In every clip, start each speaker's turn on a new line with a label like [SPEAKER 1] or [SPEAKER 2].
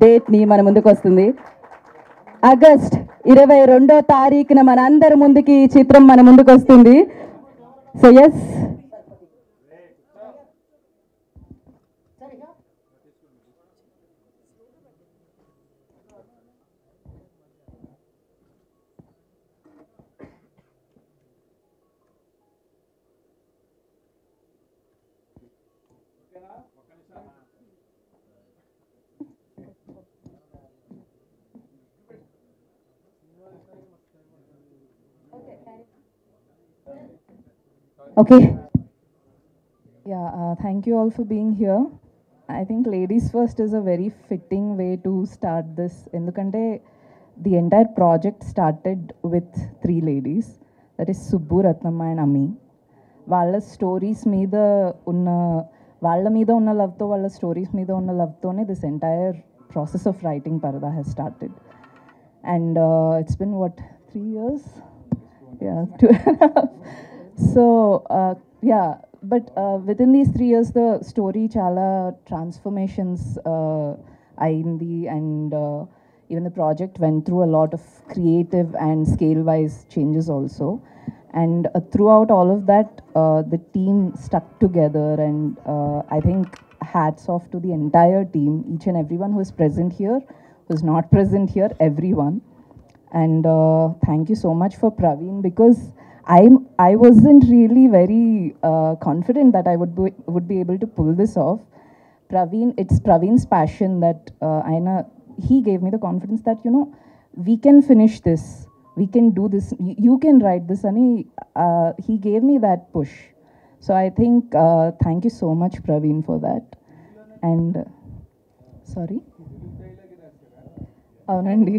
[SPEAKER 1] డేట్ని మన ముందుకు వస్తుంది. ఆగస్ట్ 22వ తారీఖున మన అందరి ముందుకి ఈ చిత్రం మన ముందుకు వస్తుంది. So yes, okay.
[SPEAKER 2] Yeah, thank you all for being here. I think ladies first is a very fitting way to start this. Endukante the entire project started with 3 ladies. That is Subbu, Ratnamma and Ami. వాళ్ళ stories మీద ఉన్న లవ్తో, వాళ్ళ stories మీద ఉన్న లవ్తోనే this entire process of writing Paradha has started. And it's been what 3 years? Yeah, 2.5. So yeah, but within these 3 years the story chala transformations ayindi, and even the project went through a lot of creative and scale wise changes also. And throughout all of that, the team stuck together, and I think hats off to the entire team, each and everyone who is present here, who is not present here, everyone. And thank you so much for Praveen, because I wasn't really very confident that I would be able to pull this off. It's Praveen's passion that he gave me the confidence that, you know, we can finish this, we can do this, you can write this, and he gave me that push. So I think thank you so much Praveen for that. And sorry, అవునండి,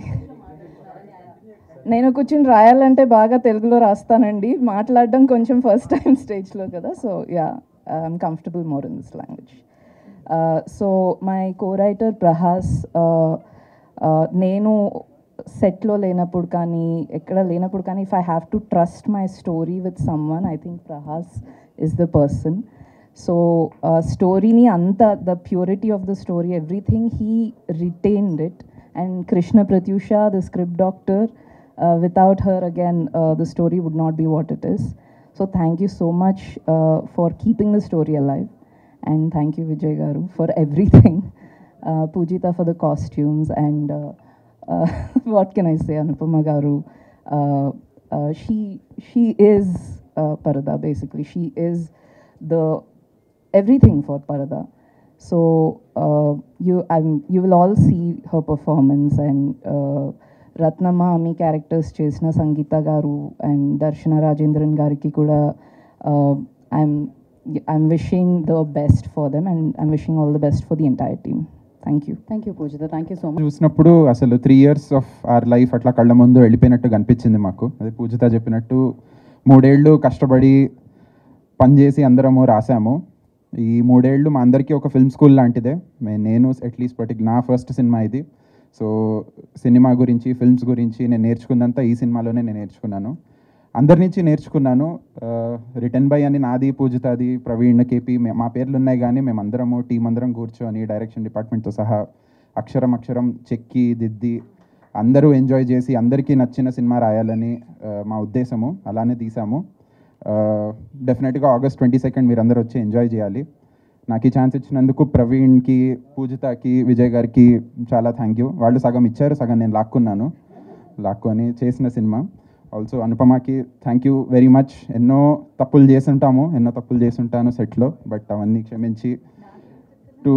[SPEAKER 2] నేను కూర్చొని రాయాలంటే బాగా తెలుగులో రాస్తానండి, మాట్లాడడం కొంచెం first time స్టేజ్లో కదా. So yeah, I'm comfortable more in this language. So my co writer Prahas, నేను సెట్లో లేనప్పుడు కానీ ఎక్కడ లేనప్పుడు కానీ, if I have to trust my story with someone, I think Prahas is the person. So స్టోరీని అంతా, the purity of the story, everything he retained it. And Krishna Pratyusha, the script doctor, without her again the story would not be what it is. So thank you so much for keeping the story alive, and thank you Vijay garu for everything. Pujita for the costumes, and what can I say, Anupama garu, she is Parada, basically she is the everything for Parada. So you will all see her performance. And Ratnamma, మీ characters చేసిన సంగీత గారు and Darshana Rajendran గారికి కూడా I'm wishing the best for them, and I'm wishing all the best for the entire team. Thank you Poojitha, thank you so much.
[SPEAKER 3] చూసినప్పుడు అసలు 3 years of our life అట్లా కళ్ళ ముందు వెళ్ళిపోయినట్టు కనిపించింది మాకు. అదే పూజిత చెప్పినట్టు 3 ఏళ్ళు కష్టపడి పనిచేసి అందరము రాసాము. ఈ 3 ఏళ్ళు మా అందరికీ ఒక ఫిల్మ్ స్కూల్ లాంటిదే. నేను అట్లీస్ట్ నా ఫస్ట్ సినిమా ఇది. సో సినిమా గురించి, ఫిల్మ్స్ గురించి నేను నేర్చుకున్నంత ఈ సినిమాలోనే నేను నేర్చుకున్నాను. అందరి నుంచి నేర్చుకున్నాను. రిటర్న్ బై అని నాది, పూజితాది, ప్రవీణ్, కేపీ, మా పేర్లు ఉన్నాయి. కానీ మేమందరము టీం అందరం కూర్చొని డైరెక్షన్ డిపార్ట్మెంట్తో సహా అక్షరం అక్షరం చెక్కి దిద్ది అందరూ ఎంజాయ్ చేసి అందరికీ నచ్చిన సినిమా రాయాలని మా ఉద్దేశము. అలానే తీసాము. డెఫినెట్గా August 22 మీరు అందరూ వచ్చి ఎంజాయ్ చేయాలి. నాకు ఈ ఛాన్స్ ఇచ్చినందుకు ప్రవీణ్కి, పూజితకి, విజయ్ గారికి చాలా థ్యాంక్ యూ. వాళ్ళు సగం ఇచ్చారు, సగం నేను లాక్కొని చేసిన సినిమా. ఆల్సో అనుపమకి థ్యాంక్ యూ వెరీ మచ్. ఎన్నో తప్పులు చేసుంటాను సెట్లో, బట్ అవన్నీ క్షమించి టు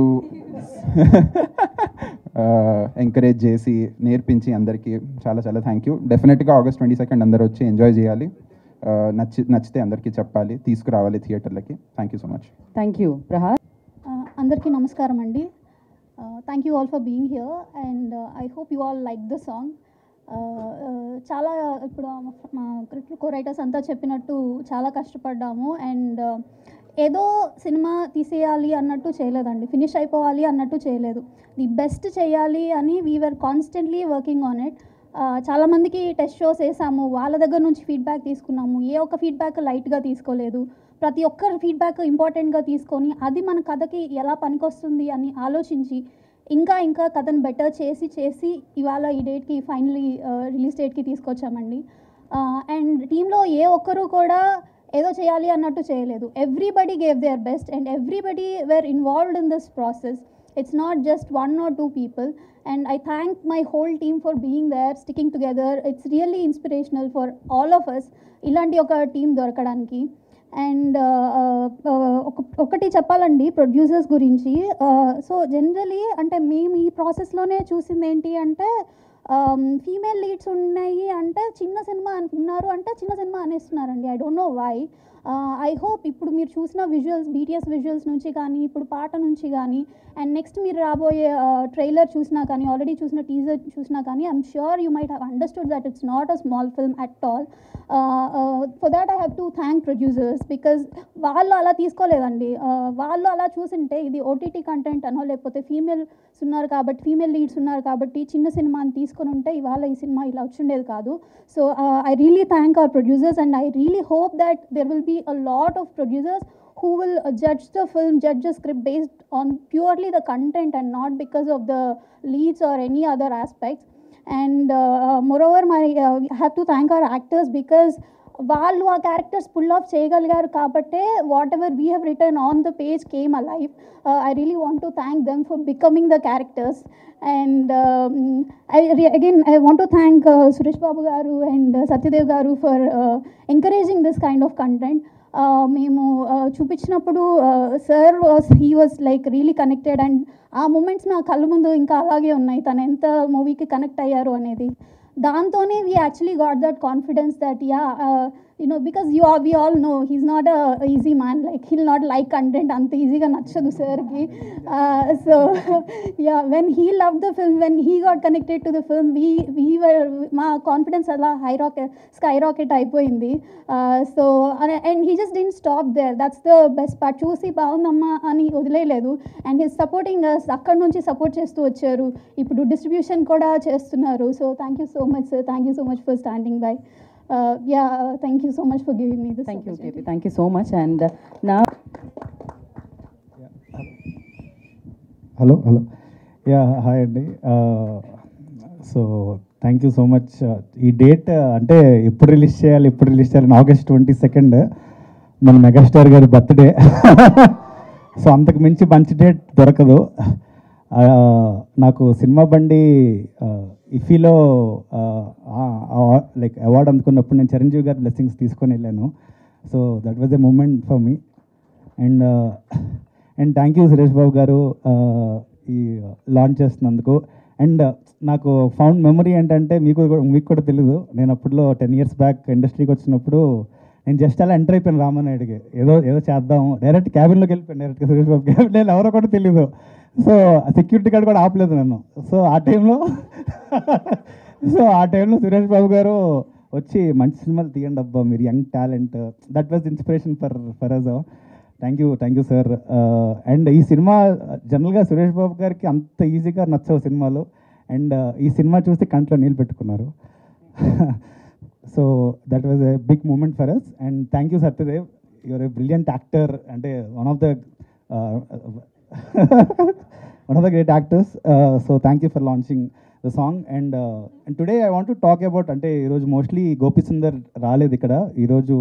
[SPEAKER 3] ఎంకరేజ్ చేసి నేర్పించి అందరికీ చాలా చాలా థ్యాంక్ యూ. డెఫినెట్గా August 22 అందరూ వచ్చి ఎంజాయ్ చేయాలి. నచ్చితే అందరికీ చెప్పాలి, తీసుకురావాలి థియేటర్లకి. Thank you so much.
[SPEAKER 2] Thank you Prahas.
[SPEAKER 4] అందరికీ నమస్కారం అండి. Thank you all for being here, and I hope you all like the song. చాలా ఇప్పుడు మా కో రైటర్స్ అంతా చెప్పినట్టు చాలా కష్టపడ్డాము. అండ్ ఏదో సినిమా తీసేయాలి అన్నట్టు చేయలేదండి, ఫినిష్ అయిపోవాలి అన్నట్టు చేయలేదు. ది బెస్ట్ చేయాలి అని we're constantly working on it. చాలామందికి టెస్ట్ షోస్ వేసాము, వాళ్ళ దగ్గర నుంచి ఫీడ్బ్యాక్ తీసుకున్నాము. ఏ ఒక్క ఫీడ్బ్యాక్ లైట్గా తీసుకోలేదు, ప్రతి ఒక్కరి ఫీడ్బ్యాక్ ఇంపార్టెంట్గా తీసుకొని అది మన కథకి ఎలా పనికొస్తుంది అని ఆలోచించి ఇంకా ఇంకా కథను బెటర్ చేసి ఇవాళ ఈ డేట్కి ఫైనలీ రిలీజ్ డేట్కి తీసుకొచ్చామండి. అండ్ టీంలో ఏ ఒక్కరు కూడా ఏదో చేయాలి అన్నట్టు చేయలేదు. Everybody gave their best and everybody were involved in this process. It's not just 1 or 2 people, and I thank my whole team for being there, sticking together. It's really inspirational for all of us ఇలాంటి ఒక team దొరకడానికి. And ఒకటి చెప్పాలండి producers గురించి. So generally అంటే మేము ఈ ప్రాసెస్లోనే చూసింది ఏంటి అంటే ఫీమేల్ లీడ్స్ ఉన్నాయి అంటే చిన్న సినిమా అనుకున్నారు అంటే చిన్న సినిమా అనేస్తున్నారండి. I don't know why. I hope ఇప్పుడు మీరు చూసిన విజువల్స్, BTS విజువల్స్ నుంచి కానీ, ఇప్పుడు పాట నుంచి కానీ, అండ్ నెక్స్ట్ మీరు రాబోయే ట్రైలర్ చూసినా కానీ, ఆల్రెడీ చూసిన టీజర్ చూసినా కానీ, I'm sure you might have understood that it's not a small film at all. For that I have to thank producers because వాళ్ళు అలా తీసుకోలేదండి. వాళ్ళు అలా చూసింటే ఇది OTT కంటెంట్ అనో లేకపోతే ఫీమేల్స్ ఉన్నారు కాబట్టి, ఫీమేల్ లీడ్స్ ఉన్నారు కాబట్టి చిన్న సినిమాని తీసుకొని ఉంటే ఇవాళ ఈ సినిమా ఇలా వచ్చిండేది కాదు. So I really thank our producers and I really hope that there will be a lot of producers who will judge the film, judge the script based on purely the content and not because of the leads or any other aspects. And moreover, I have to thank our actors because వాళ్ళు ఆ characters pull off చేయగలిగారు కాబట్టే whatever we have written on the page came alive. I really want to thank them for becoming the characters. And I want to thank Suresh Babu garu and Satyadev garu for encouraging this kind of content. మేము చూపించినప్పుడు sir he was like really connected and ఆ moments నా కళ్ళ ముందు ఇంకా అలాగే ఉన్నాయి, తను ఎంత మూవీకి కనెక్ట్ అయ్యారు అనేది. దాంతోనే we actually got that confidence that because we all know he's not a easy man, like he'll not like content anta easy ga nachadu sir ki. So yeah, when he loved the film, when he got connected to the film, we were ma confidence ala skyrocket అయిపోయింది. So and he just didn't stop there. That's the best part. చూసి బాగుందమ్మా అని వదిలేయలేదు and he's supporting us. అక్కడ నుంచి support చేస్తూ వచ్చారు, ఇప్పుడు distribution కూడా చేస్తున్నారు. So thank you so much sir, thank you so much for standing by. Thank you so much for giving me this
[SPEAKER 1] Thank you,
[SPEAKER 4] opportunity.
[SPEAKER 1] JP. Thank you so much. And now,
[SPEAKER 5] hello. Hi అండి. So thank you so much. ఈ date అంటే ఎప్పుడు release చేయాలి August 22nd మన megastar గారి birthday. So అంతకు మించి మంచి డేట్ దొరకదు. నాకు సినిమా బండి ఇఫీలో లైక్ అవార్డు అందుకున్నప్పుడు నేను చిరంజీవి గారి బ్లెస్సింగ్స్ తీసుకొని వెళ్ళాను. So that was a moment for me. And thank you Suresh Babu garu ఈ లాంచ్ చేస్తున్నందుకు. అండ్ నాకు ఫౌండ్ మెమరీ ఏంటంటే మీకు కూడా తెలీదు, నేను అప్పట్లో 10 years బ్యాక్ ఇండస్ట్రీకి వచ్చినప్పుడు నేను జస్ట్ అలా ఎంటర్ అయిపోయాను రామానాయుడికి, ఏదో చేద్దాం, డైరెక్ట్ క్యాబిన్లోకి వెళ్ళిపోయాను డైరెక్ట్గా సురేష్ బాబు క్యాబిన్. నేను ఎవరో కూడా తెలీదు. సో సెక్యూరిటీ గార్డ్ కూడా ఆపలేదు నన్ను. సో ఆ టైంలో సురేష్ బాబు గారు వచ్చి మంచి సినిమాలు తీయండి అబ్బా, మీరు young talent, that was inspiration for us. Thank you sir. And ఈ సినిమా జనరల్గా సురేష్ బాబు గారికి అంత ఈజీగా నచ్చవు సినిమాలు, అండ్ ఈ సినిమా చూసి కంట్లో నీళ్ళు పెట్టుకున్నారు. So that was a big moment for us. And thank you Satyadev, your a brilliant actor, అంటే one of the great actors. So thank you for launching the song. And today I want to talk about, అంటే ఈరోజు mostly Gopi Sundar రాలేదు ఇక్కడ ఈరోజు.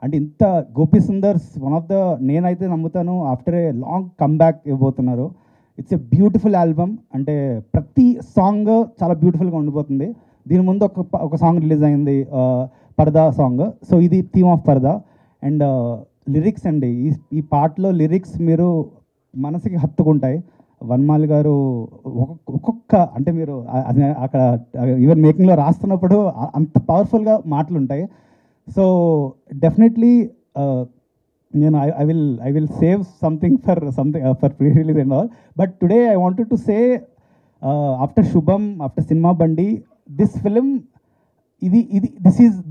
[SPEAKER 5] అంటే ఇంత Gopi Sundar's one of the, నేనైతే నమ్ముతాను ఆఫ్టర్ ఏ లాంగ్ కమ్బ్యాక్ ఇవ్వబోతున్నారు. It's a beautiful album. అంటే ప్రతి సాంగ్ చాలా బ్యూటిఫుల్గా ఉండిపోతుంది. దీని ముందు ఒక సాంగ్ రిలీజ్ అయింది, పరదా సాంగ్. సో ఇది థీమ్ ఆఫ్ పరదా. అండ్ లిరిక్స్ అండి, ఈ పాటలో లిరిక్స్ మీరు మనసుకి హత్తుకుంటాయి. వన్మాలి గారు ఒక్కొక్క అంటే మీరు అక్కడ ఈవెన్ మేకింగ్లో రాస్తున్నప్పుడు అంత పవర్ఫుల్గా మాటలు ఉంటాయి. సో డెఫినెట్లీ నేను I will save something for pre release and all. But today I wanted to say after Shubham, after Cinema Bandi, this film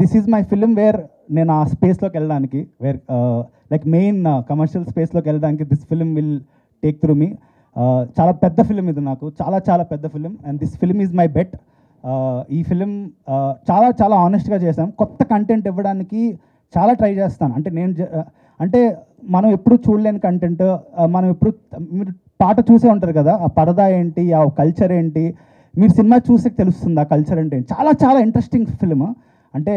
[SPEAKER 5] this is my film where నేను ఆ స్పేస్లోకి వెళ్ళడానికి, వేర్ లైక్ మెయిన్ కమర్షియల్ స్పేస్లోకి వెళ్ళడానికి this film will take through me. చాలా పెద్ద film ఇది, నాకు చాలా పెద్ద film. And this film is my bet. ఈ ఫిలిం చాలా ఆనెస్ట్గా చేసాం. కొత్త కంటెంట్ ఇవ్వడానికి చాలా ట్రై చేస్తాను. అంటే అంటే మనం ఎప్పుడు చూడలేని కంటెంట్, మనం ఎప్పుడు మీరు పాట చూసే ఉంటారు కదా, ఆ పరదా ఏంటి, ఆ కల్చర్ ఏంటి, మీరు సినిమా చూసే తెలుస్తుంది ఆ కల్చర్ అంటే. చాలా చాలా ఇంట్రెస్టింగ్ ఫిల్మ్. అంటే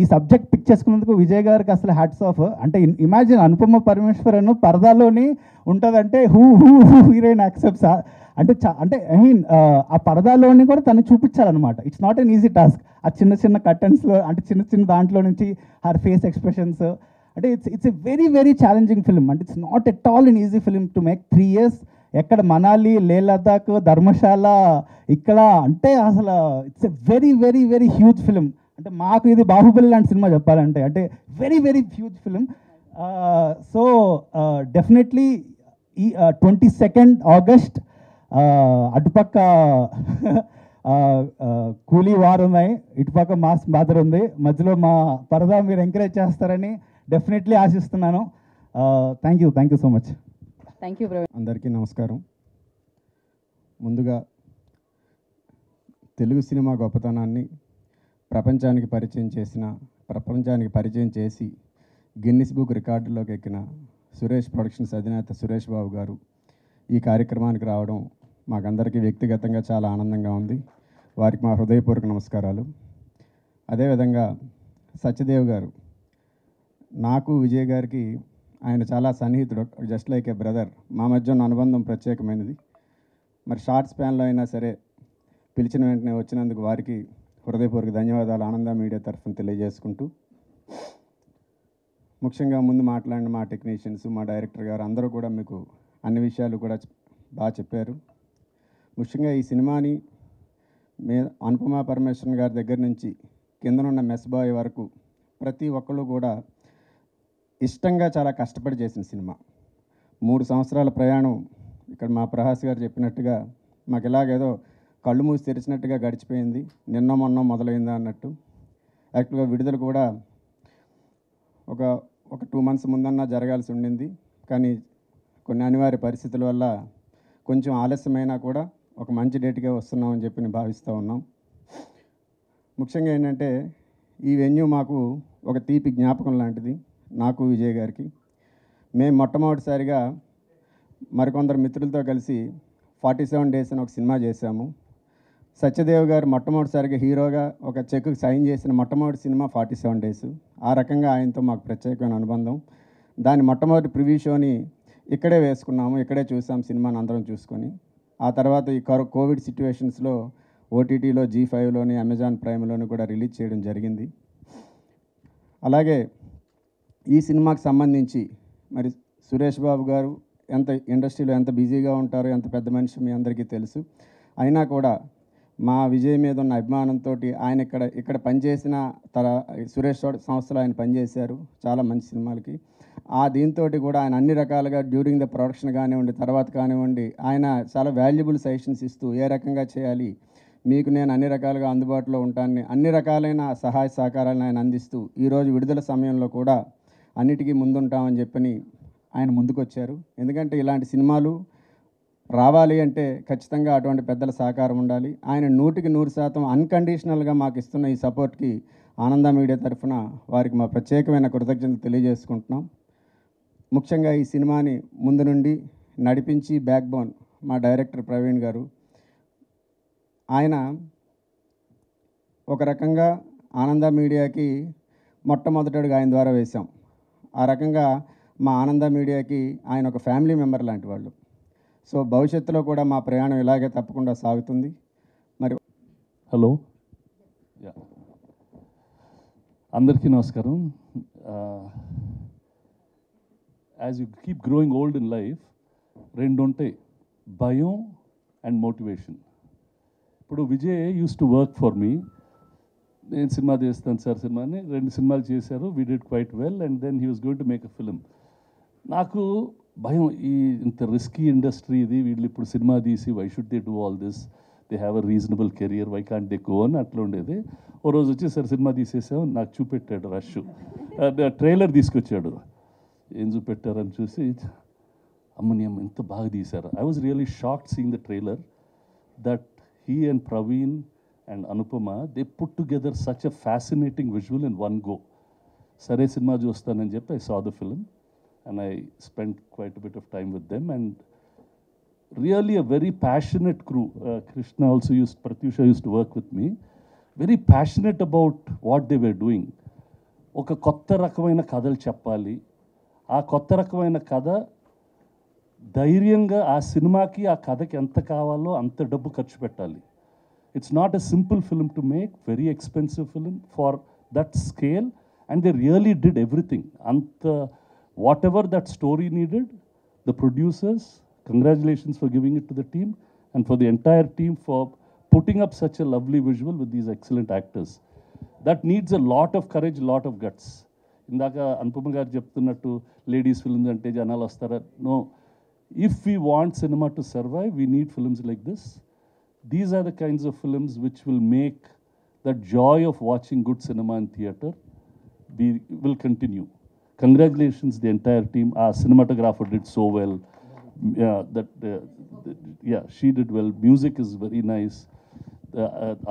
[SPEAKER 5] ఈ సబ్జెక్ట్ పిక్ చేసుకున్నందుకు విజయ్ గారికి అసలు హ్యాట్స్ ఆఫ్. అంటే ఇమాజిన్ అనుపమ పరమేశ్వరన్ పరదాలోని ఉంటుందంటే who who who heroine accepts అంటే అంటే ఐ మీన్ ఆ పరదాలోని కూడా తను చూపించాలన్నమాట. It's not an easy task. ఆ చిన్న చిన్న కర్టన్స్లో అంటే చిన్న చిన్న దాంట్లో నుంచి హర్ ఫేస్ ఎక్స్ప్రెషన్స్ అంటే it's a very very challenging film. అంటే it's not at all an easy film to make. 3 years ఎక్కడ మనాలి, లే లదాఖ్, ధర్మశాల ఇక్కడ అంటే అసలు it's a very very very huge film. అంటే మాకు ఇది బాహుబలి లాంటి సినిమా చెప్పాలంటే, అంటే very very huge film. So definitely ఈ 22nd August అటుపక్క కూలీ వార్ ఉన్నాయి, ఇటుపక్క మాస్ బాదర్ ఉంది, మధ్యలో మా పరదా మీరు ఎంకరేజ్ చేస్తారని డెఫినెట్లీ ఆశిస్తున్నాను. Thank you so much.
[SPEAKER 1] Thank you Praveen.
[SPEAKER 6] అందరికీ నమస్కారం. ముందుగా తెలుగు సినిమా గొప్పతనాన్ని ప్రపంచానికి పరిచయం చేసి గిన్నిస్ బుక్ రికార్డులోకి ఎక్కిన సురేష్ ప్రొడక్షన్స్ అధినేత సురేష్ బాబు గారు ఈ కార్యక్రమానికి రావడం మాకందరికీ వ్యక్తిగతంగా చాలా ఆనందంగా ఉంది. వారికి మా హృదయపూర్వక నమస్కారాలు. అదేవిధంగా సత్యదేవ్ గారు, నాకు విజయ్ గారికి ఆయన చాలా సన్నిహితుడు, జస్ట్ లైక్ ఏ బ్రదర్. మా మధ్య ఉన్న అనుబంధం ప్రత్యేకమైనది. మరి షార్ట్ స్పాన్లో అయినా సరే పిలిచిన వెంటనే వచ్చినందుకు వారికి హృదయపూర్వక ధన్యవాదాలు ఆనంద మీడియా తరఫున తెలియజేసుకుంటూ, ముఖ్యంగా ముందు మాట్లాడిన మా టెక్నీషియన్స్, మా డైరెక్టర్ గారు అందరూ కూడా మీకు అన్ని విషయాలు కూడా బాగా చెప్పారు. ముఖ్యంగా ఈ సినిమాని అనుపమ పరమేశ్వరన్ గారి దగ్గర నుంచి కిందనున్న మెస్ బాయ్ వరకు ప్రతి ఒక్కళ్ళు కూడా ఇష్టంగా చాలా కష్టపడి చేసిన సినిమా. 3 సంవత్సరాల ప్రయాణం ఇక్కడ మా ప్రహాస్ గారు చెప్పినట్టుగా మాకు ఇలాగేదో కళ్ళు మూసి తెరిచినట్టుగా గడిచిపోయింది, నిన్న మొన్న మొదలైందా అన్నట్టు. యాక్చువల్గా విడుదల కూడా ఒక 2 months ముందన్నా జరగాల్సి ఉండింది, కానీ కొన్ని అనివార్య పరిస్థితుల వల్ల కొంచెం ఆలస్యమైనా కూడా ఒక మంచి డేట్గా వస్తున్నామని చెప్పి భావిస్తూ ఉన్నాం. ముఖ్యంగా ఏంటంటే ఈ వెన్యూ మాకు ఒక తీపి జ్ఞాపకం లాంటిది, నాకు విజయ్ గారికి. మేము మొట్టమొదటిసారిగా మరికొందరు మిత్రులతో కలిసి 47 Days అని ఒక సినిమా చేశాము. సత్యదేవ్ గారు మొట్టమొదటిసారిగా హీరోగా ఒక చెక్కు సైన్ చేసిన మొట్టమొదటి సినిమా 47 Days. ఆ రకంగా ఆయనతో మాకు ప్రత్యేకమైన అనుబంధం. దాని మొట్టమొదటి ప్రివ్యూ షోని ఇక్కడే వేసుకున్నాము, ఇక్కడే చూసాం సినిమాని అందరం చూసుకొని. ఆ తర్వాత ఈ కోవిడ్ సిచ్యువేషన్స్లో ఓటీటీలో, G5లోని, అమెజాన్ ప్రైమ్లోని కూడా రిలీజ్ చేయడం జరిగింది. అలాగే ఈ సినిమాకి సంబంధించి మరి సురేష్ బాబు గారు ఇండస్ట్రీలో ఎంత బిజీగా ఉంటారో, ఎంత పెద్ద మనిషి మీ అందరికీ తెలుసు. అయినా కూడా మా విజయ్ మీద ఉన్న అభిమానంతో ఆయన ఇక్కడ పనిచేసిన సురేష్ సంస్థలో ఆయన పనిచేశారు చాలా మంచి సినిమాలకి. దీంతో కూడా ఆయన అన్ని రకాలుగా డ్యూరింగ్ ద ప్రొడక్షన్ కానివ్వండి, తర్వాత కానివ్వండి, ఆయన చాలా వాల్యుబుల్ సజెషన్స్ ఇస్తూ ఏ రకంగా చేయాలి, మీకు నేను అన్ని రకాలుగా అందుబాటులో ఉంటానని అన్ని రకాలైన సహాయ సహకారాలను ఆయన అందిస్తూ ఈరోజు విడుదల సమయంలో కూడా అన్నిటికీ ముందుంటామని చెప్పని ఆయన ముందుకొచ్చారు. ఎందుకంటే ఇలాంటి సినిమాలు రావాలి అంటే ఖచ్చితంగా అటువంటి పెద్దల సహకారం ఉండాలి. ఆయన 100% అన్కండిషనల్గా మాకు ఇస్తున్న ఈ సపోర్ట్కి ఆనంద మీడియా తరఫున వారికి మా ప్రత్యేకమైన కృతజ్ఞతలు తెలియజేసుకుంటున్నాం. ముఖ్యంగా ఈ సినిమాని ముందు నుండి నడిపించి బ్యాక్ బోన్ మా డైరెక్టర్ ప్రవీణ్ గారు. ఆయన ఒక రకంగా ఆనంద మీడియాకి మొట్టమొదటిగా ఆయన ద్వారా వేశాం. ఆ రకంగా మా ఆనంద మీడియాకి ఆయన ఒక ఫ్యామిలీ మెంబర్ లాంటి వాళ్ళు. సో భవిష్యత్తులో కూడా మా ప్రయాణం ఇలాగే తప్పకుండా సాగుతుంది. మరి
[SPEAKER 7] హలో, అందరికీ నమస్కారం. As you keep growing old in life, 2 ఉంటాయి, భయం అండ్ మోటివేషన్. ఇప్పుడు Vijay uses to work for me. నేను సినిమా చేస్తాను సార్ సినిమాని, 2 సినిమాలు చేశారు, we did quite well, and then he was going to make a film. నాకు భయం, ఇంత రిస్కీ ఇండస్ట్రీ ఇది, వీళ్ళు ఇప్పుడు సినిమా తీసి why should they do all this, they have a reasonable career, why can't they go అని అట్లా ఉండేది. ఓ రోజు వచ్చి సార్ సినిమా తీసేసాం, నాకు చూపెట్టాడు రష్, ట్రైలర్ తీసుకొచ్చాడు, ఏం చూపెట్టారని చూసి అమ్మని అమ్మ ఎంత బాగా తీశారు. I was really shocked seeing the trailer that he and Praveen and Anupama, they put together such a fascinating visual in one go. Sare cinema చూస్తానని చెప్పి I saw the film and I spent quite a bit of time with them, and really a very passionate crew. Krishna also Pratyusha used to work with me. Very passionate about what they were doing. ఒక కొత్త రకమైన కథలు చెప్పాలి. ఆ కొత్త రకమైన కథ ధైర్యంగా ఆ సినిమాకి ఆ కథకి ఎంత కావాలో అంత డబ్బు ఖర్చు పెట్టాలి. It's not a simple film to make, very expensive film for that scale, and they really did everything. అంత whatever that story needed, the producers, congratulations for giving it to the team and for the entire team for putting up such a lovely visual with these excellent actors. That needs a lot of courage, lot of guts. ఇందాక అనుపమ గారు చెప్తున్నట్టు ladies films అంటే జనాలు వస్తారా? No, if we want cinema to survive, we need films like this. These are the kinds of films which will make that joy of watching good cinema in theatre will continue. Congratulations the entire team. Our cinematographer did so well. She did well. Music is very nice.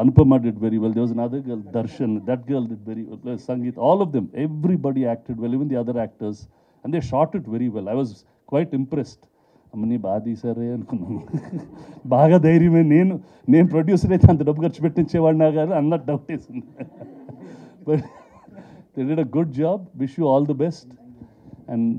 [SPEAKER 7] Anupama did very well. There was another girl, Darshan. That girl did very well. Sangeet, all of them, everybody acted well, even the other actors. And they shot it very well. I was quite impressed. అమ్మని బాగా తీసారే అనుకున్నాను. బాగా ధైర్యమే. నేను producer అయితే అంత డబ్బు ఖర్చు పెట్టించేవాడినా కానీ అన్నట్టు డౌట్ వేసింది. But they did a good job. Wish you all the best. And